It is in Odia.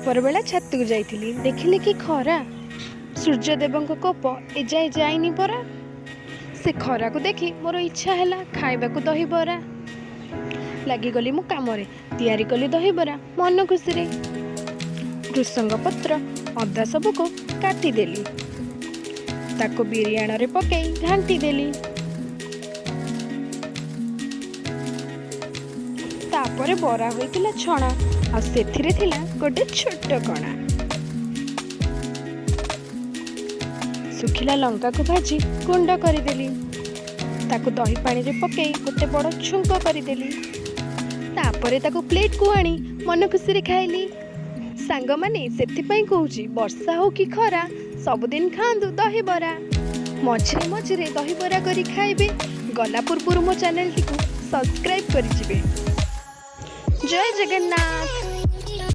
ଉପରବେଳା ଛାତକୁ ଯାଇଥିଲି, ଦେଖିଲି କି ଖରା। ସୂର୍ଯ୍ୟଦେବଙ୍କ କୋପ ଏଯାଏ ଯାଇନି ପରା। ସେ ଖରାକୁ ଦେଖି ମୋର ଇଚ୍ଛା ହେଲା ଖାଇବାକୁ ଦହିବରା। ଲାଗିଗଲି ମୁଁ କାମରେ, ତିଆରି କଲି ଦହିବରା ମନ ଖୁସିରେ। ଭୃସଙ୍ଗ ପତ୍ର, ଅଦା ସବୁକୁ କାଟିଦେଲି, ତାକୁ ବିରିୟାଣରେ ପକେଇ ଘାଣ୍ଟି ଦେଲି। ତାପରେ ବରା ହୋଇଥିଲା ଛଣା, ଆଉ ସେଥିରେ ଥିଲା ଗୋଟେ ଛୋଟ କଣା। ଶୁଖିଲା ଲଙ୍କାକୁ ଭାଜି ଗୁଣ୍ଡ କରିଦେଲି, ତାକୁ ଦହି ପାଣିରେ ପକେଇ ଗୋଟେ ବଡ଼ ଛୁଙ୍କ କରିଦେଲି। ତାପରେ ତାକୁ ପ୍ଲେଟକୁ ଆଣି ମନ ଖୁସିରେ ଖାଇଲି। ସାଙ୍ଗମାନେ, ସେଥିପାଇଁ କହୁଛି, ବର୍ଷା ହଉ କି ଖରା, ସବୁଦିନ ଖାଆନ୍ତୁ ଦହିବରା। ମଝିରେ ମଝିରେ ଦହିବରା କରି ଖାଇବେ। ଗଲା ପୂର୍ବରୁ ମୋ ଚ୍ୟାନେଲଟିକୁ ସବସ୍କ୍ରାଇବ୍ କରିଯିବେ। ଜୟ ଜଗନ୍ନାଥ।